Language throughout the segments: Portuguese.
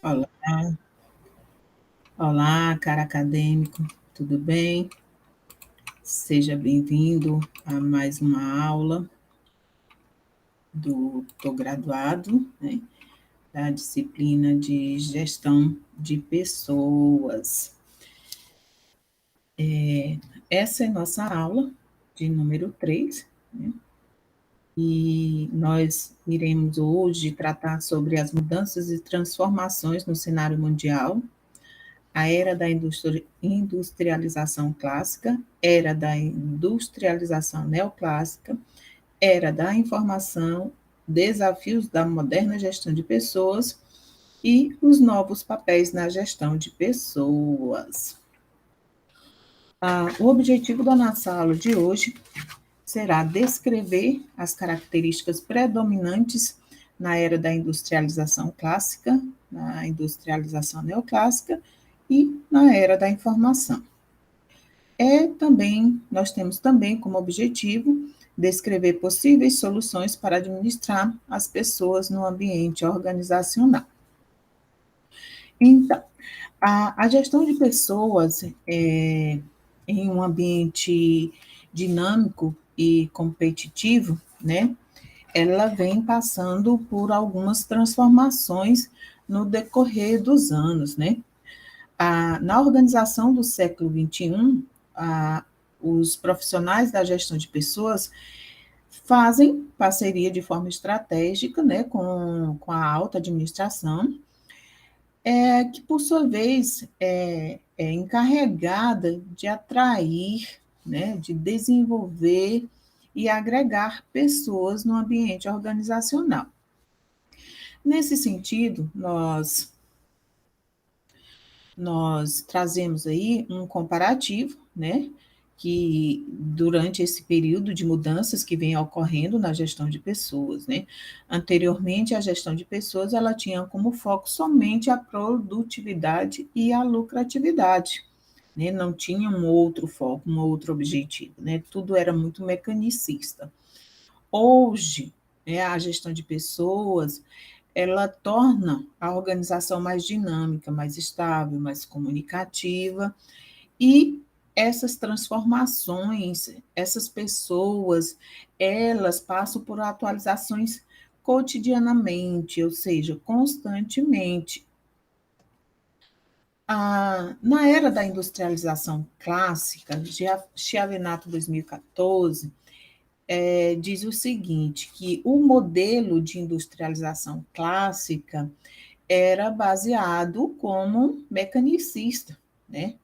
Olá, olá, cara acadêmico, tudo bem? Seja bem-vindo a mais uma aula do Tô Graduado, né, da disciplina de Gestão de Pessoas. Essa é nossa aula de número 3, né, e nós iremos hoje tratar sobre as mudanças e transformações no cenário mundial, a era da industrialização clássica, era da industrialização neoclássica, era da informação, desafios da moderna gestão de pessoas e os novos papéis na gestão de pessoas. O objetivo da nossa aula de hoje será descrever as características predominantes na era da industrialização clássica, na industrialização neoclássica e na era da informação. Nós temos também como objetivo descrever possíveis soluções para administrar as pessoas no ambiente organizacional. Então, a gestão de pessoas em um ambiente dinâmico e competitivo, né, ela vem passando por algumas transformações no decorrer dos anos, né? Na organização do século XXI, os profissionais da gestão de pessoas fazem parceria de forma estratégica, né, com a alta administração, que, por sua vez, é encarregada de atrair, né, de desenvolver e agregar pessoas no ambiente organizacional. Nesse sentido, nós trazemos aí um comparativo, né, que durante esse período de mudanças que vem ocorrendo na gestão de pessoas, né? Anteriormente, a gestão de pessoas, ela tinha como foco somente a produtividade e a lucratividade, né? Não tinha um outro foco, um outro objetivo, né? Tudo era muito mecanicista. Hoje, né, a gestão de pessoas, ela torna a organização mais dinâmica, mais estável, mais comunicativa, e essas transformações, essas pessoas, elas passam por atualizações cotidianamente, ou seja, constantemente. Na era da industrialização clássica, Chiavinato 2014, diz o seguinte, que o modelo de industrialização clássica era baseado como mecanicista, né?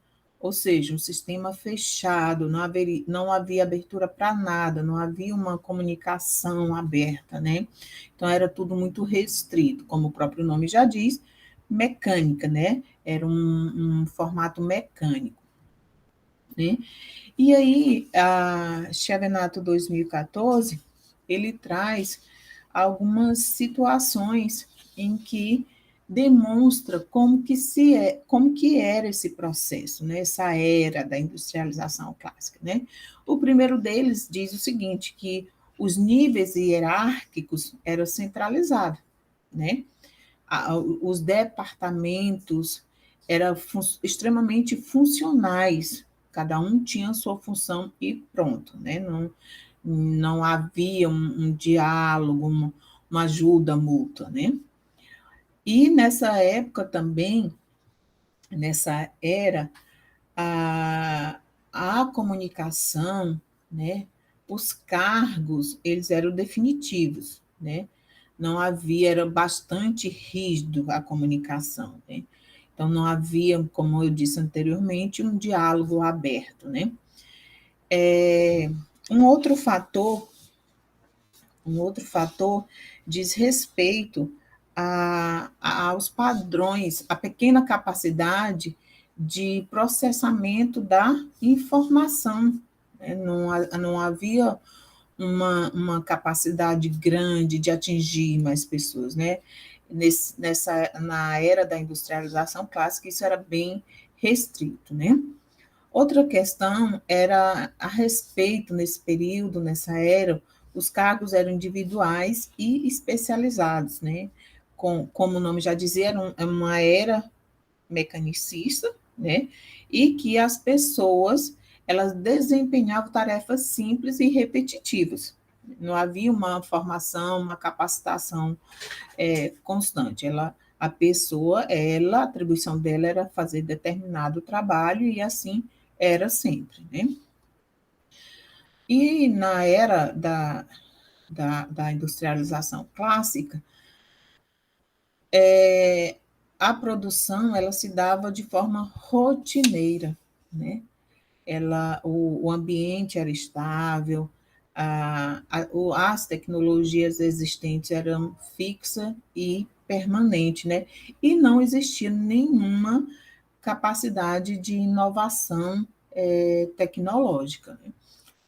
Ou seja, um sistema fechado, não havia abertura para nada, não havia uma comunicação aberta, né? Então era tudo muito restrito, como o próprio nome já diz, mecânica, né? Era um formato mecânico, né? E aí, a Chevenato 2014, ele traz algumas situações em que demonstra como que era esse processo, né? Essa era da industrialização clássica, né? O primeiro deles diz o seguinte, que os níveis hierárquicos eram centralizados, né? Os departamentos eram extremamente funcionais, cada um tinha sua função e pronto, né? Não havia um diálogo, uma ajuda mútua, né? E nessa época também, nessa era, a, a comunicação, né? Os cargos, eles eram definitivos, né? Não havia, era bastante rígido a comunicação, né? Então, não havia, como eu disse anteriormente, um diálogo aberto, né? Um outro fator, um outro fator diz respeito aos padrões, a pequena capacidade de processamento da informação, né? Não havia uma capacidade grande de atingir mais pessoas, né? Na era da industrialização clássica, isso era bem restrito, né? Outra questão era a respeito, nesse período, nessa era, os cargos eram individuais e especializados, né? como o nome já dizia, é uma era mecanicista, né? E que as pessoas elas desempenhavam tarefas simples e repetitivas. Não havia uma formação, uma capacitação constante. A pessoa, a atribuição dela era fazer determinado trabalho e assim era sempre, né? E na era da industrialização clássica, a produção ela se dava de forma rotineira, né? O ambiente era estável, as tecnologias existentes eram fixas e permanentes, né? E não existia nenhuma capacidade de inovação tecnológica, né?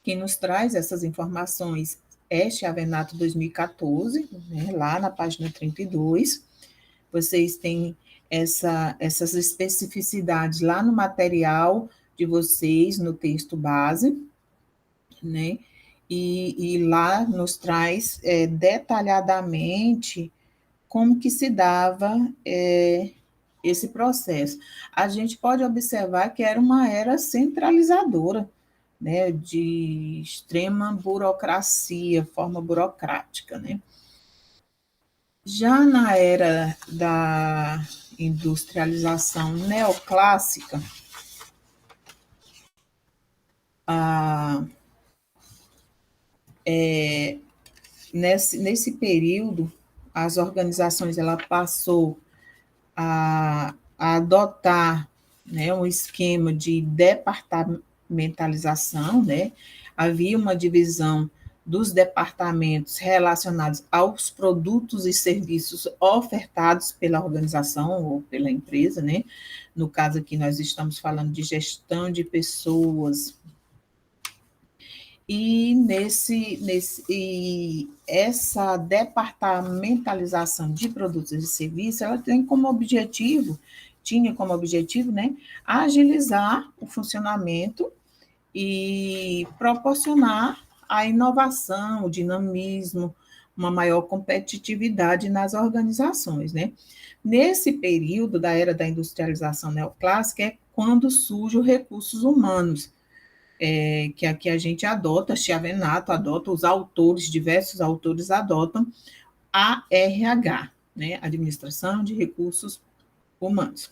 Quem nos traz essas informações é Chiavenato 2014, né? Lá na página 32. Vocês têm essas especificidades lá no material de vocês, no texto base, né? E lá nos traz detalhadamente como que se dava esse processo. A gente pode observar que era uma era centralizadora, né, de extrema burocracia, forma burocrática, né? Já na era da industrialização neoclássica, a, nesse período, as organizações ela passou a adotar, né, um esquema de departamentalização, né? Havia uma divisão dos departamentos relacionados aos produtos e serviços ofertados pela organização ou pela empresa, né? No caso aqui nós estamos falando de gestão de pessoas. E essa departamentalização de produtos e serviços, ela tinha como objetivo, né, agilizar o funcionamento e proporcionar a inovação, o dinamismo, uma maior competitividade nas organizações, né? Nesse período da era da industrialização neoclássica é quando surgem os recursos humanos, que aqui a gente adota, Chiavenato adota, os autores, diversos autores adotam a RH, né? Administração de Recursos Humanos.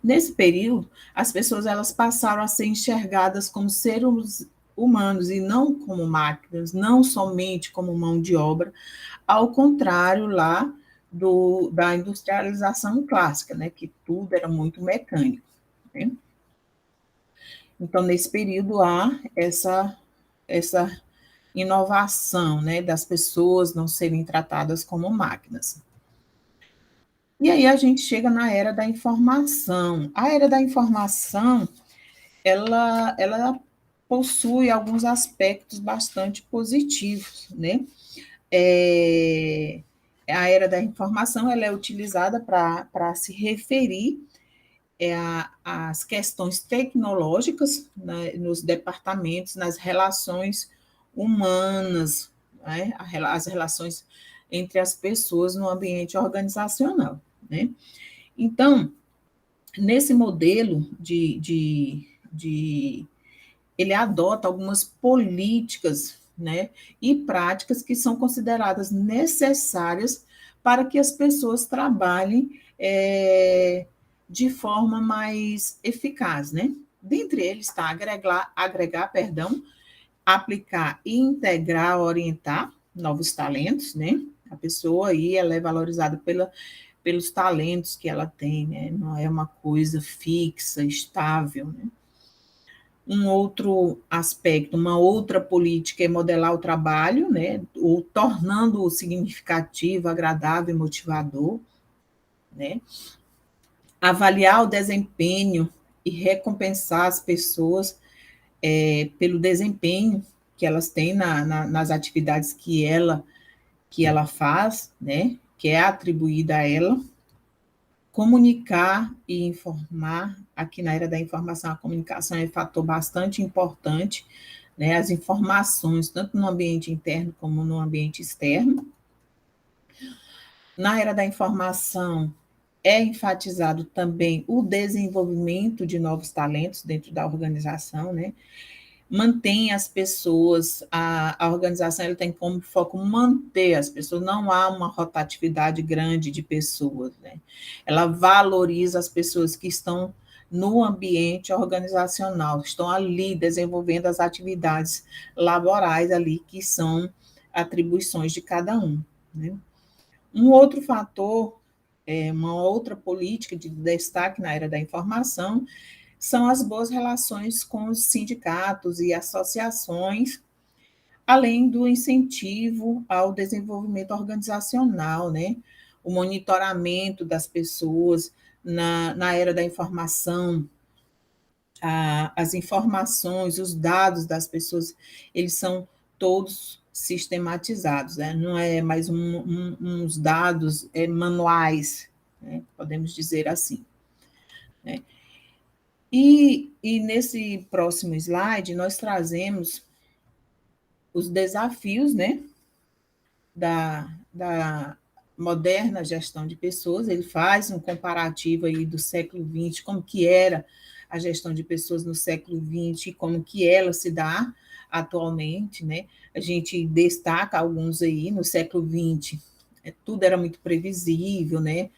Nesse período, as pessoas elas passaram a ser enxergadas como seres humanos e não como máquinas, não somente como mão de obra, ao contrário lá da industrialização clássica, né, que tudo era muito mecânico, né? Então, nesse período há essa inovação, né, das pessoas não serem tratadas como máquinas. E aí a gente chega na era da informação. A era da informação, ela possui alguns aspectos bastante positivos, né? A era da informação ela é utilizada para se referir às questões tecnológicas, né, nos departamentos, nas relações humanas, né, as relações entre as pessoas no ambiente organizacional, né? Então, nesse modelo ele adota algumas políticas, né, e práticas que são consideradas necessárias para que as pessoas trabalhem de forma mais eficaz, né? Dentre eles está agregar, aplicar, integrar, orientar novos talentos, né? A pessoa aí ela é valorizada pelos talentos que ela tem, né? Não é uma coisa fixa, estável, né? Um outro aspecto, uma outra política é modelar o trabalho, né? Ou tornando-o significativo, agradável e motivador, né? Avaliar o desempenho e recompensar as pessoas pelo desempenho que elas têm nas atividades que ela faz, né? Que é atribuída a ela. Comunicar e informar, aqui na era da informação, a comunicação é um fator bastante importante, né? As informações, tanto no ambiente interno como no ambiente externo. Na era da informação, é enfatizado também o desenvolvimento de novos talentos dentro da organização, né? Mantém as pessoas, a organização ela tem como foco manter as pessoas, não há uma rotatividade grande de pessoas, né? Ela valoriza as pessoas que estão no ambiente organizacional, estão ali desenvolvendo as atividades laborais ali, que são atribuições de cada um, né? Um outro fator, uma outra política de destaque na era da informação, são as boas relações com os sindicatos e associações, além do incentivo ao desenvolvimento organizacional, né? O monitoramento das pessoas na era da informação, as informações, os dados das pessoas, eles são todos sistematizados, né? Não é mais uns dados manuais, né? Podemos dizer assim, né? E nesse próximo slide, nós trazemos os desafios, né, da moderna gestão de pessoas. Ele faz um comparativo aí do século XX, como que era a gestão de pessoas no século XX e como que ela se dá atualmente, né? A gente destaca alguns aí no século XX, tudo era muito previsível, né?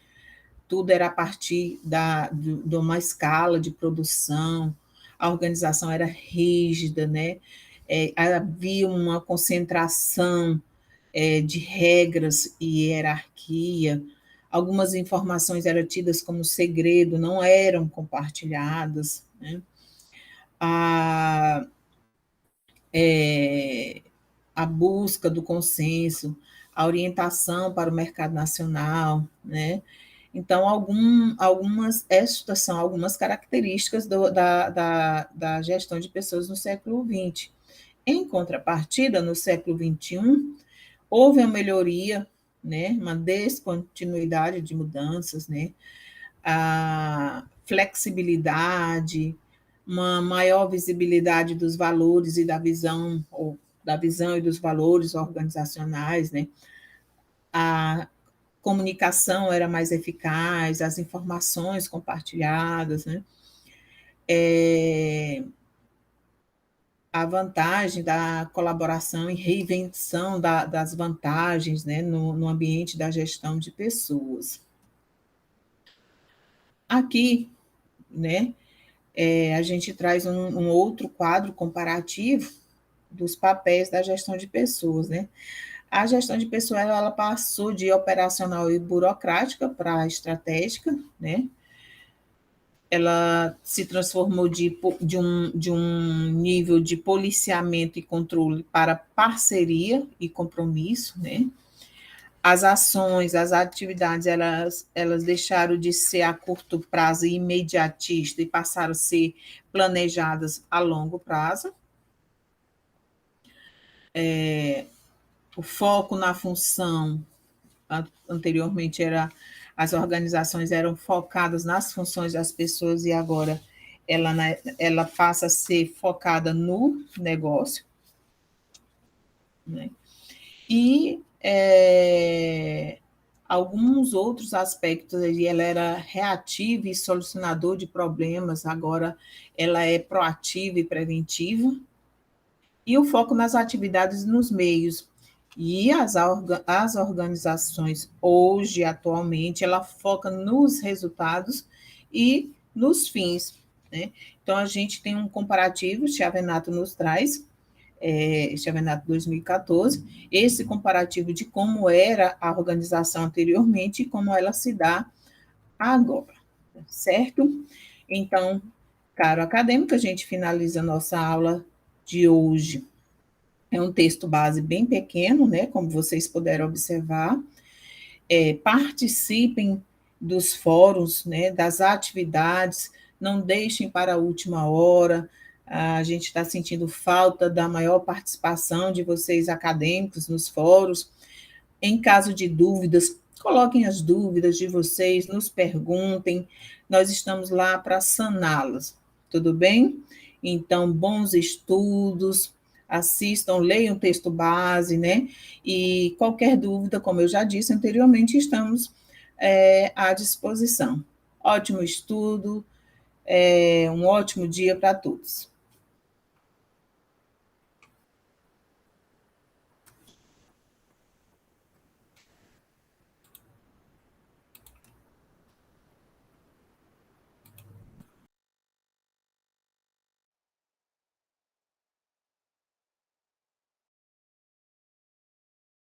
Tudo era a partir de uma escala de produção, a organização era rígida, né? Havia uma concentração de regras e hierarquia, algumas informações eram tidas como segredo, não eram compartilhadas, né? A, a busca do consenso, a orientação para o mercado nacional, né? Então, estas são algumas características da gestão de pessoas no século XX. Em contrapartida, no século XXI, houve uma melhoria, né, uma descontinuidade de mudanças, né, a flexibilidade, uma maior visibilidade dos valores e da visão, ou da visão e dos valores organizacionais, né, a comunicação era mais eficaz, as informações compartilhadas, né, a vantagem da colaboração e reinvenção das vantagens, né, no ambiente da gestão de pessoas. Aqui, né, a gente traz um outro quadro comparativo dos papéis da gestão de pessoas, né? A gestão de pessoas ela passou de operacional e burocrática para estratégica, né? Ela se transformou de um nível de policiamento e controle para parceria e compromisso, né? As ações, as atividades, elas deixaram de ser a curto prazo e imediatista e passaram a ser planejadas a longo prazo. O foco na função, anteriormente as organizações eram focadas nas funções das pessoas e agora ela passa a ser focada no negócio, né? E alguns outros aspectos, ela era reativa e solucionador de problemas, agora ela é proativa e preventiva, e o foco nas atividades nos meios. E as organizações hoje, atualmente, ela foca nos resultados e nos fins, né? Então, a gente tem um comparativo, o Chiavenato nos traz, Chiavenato 2014, esse comparativo de como era a organização anteriormente e como ela se dá agora, certo? Então, caro acadêmico, a gente finaliza a nossa aula de hoje. É um texto base bem pequeno, né? Como vocês puderam observar. Participem dos fóruns, né? Das atividades, não deixem para a última hora. A gente está sentindo falta da maior participação de vocês acadêmicos nos fóruns. Em caso de dúvidas, coloquem as dúvidas de vocês, nos perguntem, nós estamos lá para saná-las, tudo bem? Então, bons estudos, assistam, leiam o texto base, né? E qualquer dúvida, como eu já disse anteriormente, estamos à disposição. Ótimo estudo, um ótimo dia para todos.